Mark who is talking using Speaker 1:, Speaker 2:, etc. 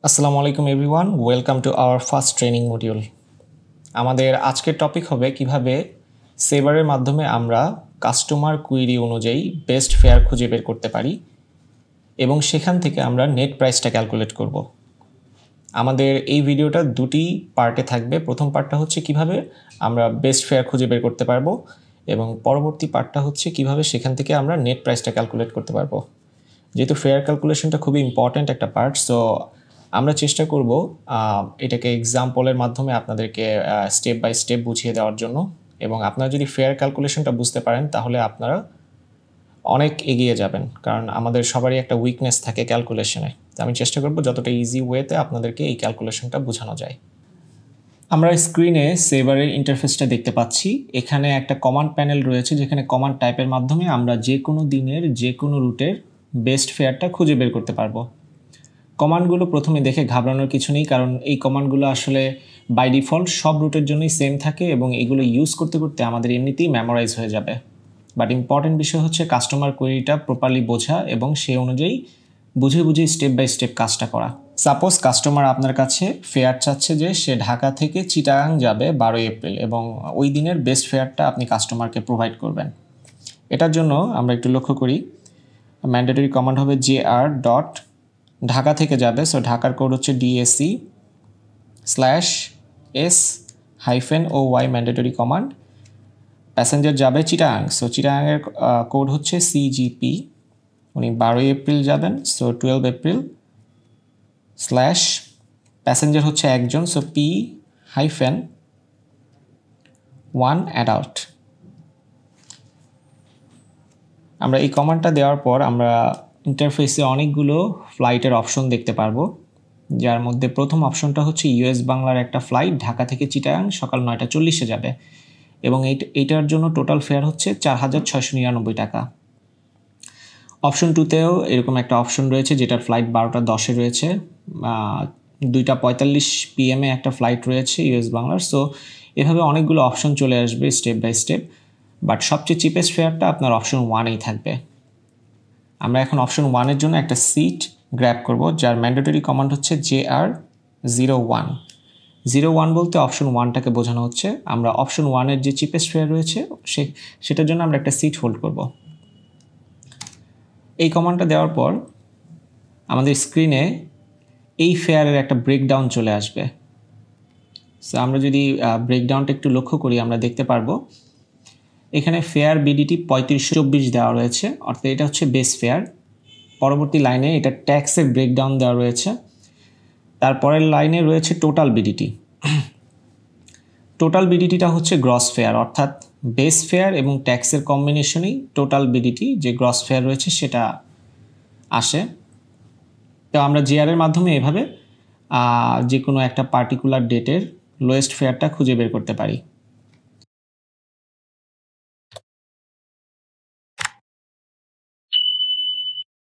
Speaker 1: আসসালামু আলাইকুম everyone, welcome to our first training module. আমাদের আজকের টপিক হবে কিভাবে সেভারের মাধ্যমে আমরা কাস্টমার কুইরি অনুযায়ী বেস্ট ফেয়ার খুঁজে বের করতে পারি এবং সেখান থেকে আমরা নেট প্রাইসটা ক্যালকুলেট করব। আমাদের এই ভিডিওটা দুটি পার্টে থাকবে। প্রথম পার্টটা হচ্ছে কিভাবে আমরা বেস্ট ফেয়ার খুঁজে বের করতে পারবো এবং পরবর্তী পার্টটা হচ্ছে কিভাবে সেখান থেকে আমরা নেট প্রাইসটা ক্যালকুলেট করতে পারবো। যেহেতু ফেয়ার ক্যালকুলেশনটা খুবই ইম্পর্ট্যান্ট একটা পার্ট, সো আমরা চেষ্টা করব এটাকে এক্সাম্পলের মাধ্যমে আপনাদেরকে স্টেপ বাই স্টেপ বুঝিয়ে দেওয়ার জন্য। এবং আপনারা যদি ফেয়ার ক্যালকুলেশনটা বুঝতে পারেন তাহলে আপনারা অনেক এগিয়ে যাবেন, কারণ আমাদের সবারই একটা উইকনেস থাকে ক্যালকুলেশনে। তো আমি চেষ্টা করব যতটা ইজি ওয়েতে আপনাদেরকে এই ক্যালকুলেশনটা বোঝানো যায়। আমরা স্ক্রিনে সেভারের ইন্টারফেসটা দেখতে পাচ্ছি। এখানে একটা কমান্ড প্যানেল রয়েছে যেখানে কমান্ড টাইপের মাধ্যমে আমরা যে কোনো দিনের যে কোনো রুটের বেস্ট ফেয়ারটা খুঁজে বের করতে পারবো। কমান্ডগুলো প্রথমে দেখে ঘাবড়ানোর কিছু নেই, কারণ এই কমান্ডগুলো আসলে বাই ডিফল্ট সব রুটের জন্যই সেম থাকে এবং এগুলো ইউজ করতে করতে আমাদের এমনিতেই মেমোরাইজ হয়ে যাবে। বাট ইম্পর্টেন্ট বিষয় হচ্ছে কাস্টমার কোয়েরিটা প্রপারলি বোঝা এবং সেই অনুযায়ী বুঝে বুঝে স্টেপ বাই স্টেপ কাজটা করা। সাপোজ কাস্টমার আপনার কাছে ফেয়ার চাচ্ছে যে সে ঢাকা থেকে চিটাগাং যাবে 12 এপ্রিল এবং ওই দিনের বেস্ট ফেয়ারটা আপনি কাস্টমারকে প্রোভাইড করবেন। এটার জন্য আমরা একটু লক্ষ্য করি, ম্যান্ডেটরি কমান্ড হবে JR ডট ঢাকা থেকে যাবে, সো ঢাকার কোড হচ্ছে DAC/S-OY ম্যান্ডেটরি কমান্ড। প্যাসেঞ্জার যাবে চিটাগাং, সো চিটাগাংয়ের কোড হচ্ছে CGP। উনি 12 এপ্রিল যাবেন, সো 12 এপ্রিল স্ল্যাশ প্যাসেঞ্জার হচ্ছে একজন, সো P-1 অ্যাডাল্ট। আমরা এই কমান্ডটা দেওয়ার পর আমরা ইন্টারফেসে অনেকগুলো ফ্লাইটের অপশন দেখতে পারবো, যার মধ্যে প্রথম অপশনটা হচ্ছে US বাংলার একটা ফ্লাইট ঢাকা থেকে চিটাগাং সকাল 9:40-এ যাবে এবং এইটার জন্য টোটাল ফেয়ার হচ্ছে 4,699 টাকা। অপশন 2তেও এরকম একটা অপশন রয়েছে যেটার ফ্লাইট 12:10-এ রয়েছে, 2:45 PM একটা ফ্লাইট রয়েছে US বাংলার। সো এভাবে অনেকগুলো অপশন চলে আসবে স্টেপ বাই স্টেপ, বাট সবচেয়ে চিপেস্ট ফেয়ারটা আপনার অপশন 1-এই থাকবে। আমরা এখন অপশন 1-এর জন্য একটা সিট গ্র্যাব করব, যার ম্যান্ডেটরি কমান্ড হচ্ছে JR01। 01 বলতে অপশন 1টাকে বোঝানো হচ্ছে। আমরা অপশন 1-এর যে চিপেস্ট ফেয়ার রয়েছে সেটার জন্য আমরা একটা সিট হোল্ড করব। এই কমান্ডটা দেওয়ার পর আমাদের স্ক্রিনে এই ফেয়ারের একটা ব্রেকডাউন চলে আসবে। সো আমরা যদি ব্রেকডাউনটা একটু লক্ষ্য করি আমরা দেখতে পারবো এখানে ফেয়ার BDT 3524 দেওয়া রয়েছে, অর্থাৎ এটা হচ্ছে বেস ফেয়ার। পরবর্তী লাইনে এটা ট্যাক্সের ব্রেকডাউন দেওয়া রয়েছে। তারপরের লাইনে রয়েছে টোটাল BDT। টোটাল BDTটা হচ্ছে গ্রস ফেয়ার, অর্থাৎ বেস ফেয়ার এবং ট্যাক্সের কম্বিনেশনেই টোটাল BDT যে গ্রস ফেয়ার রয়েছে সেটা আসে। তো আমরা JR-এর মাধ্যমে এভাবে যে কোনো একটা পার্টিকুলার ডেটের লোয়েস্ট ফেয়ারটা খুঁজে বের করতে পারি।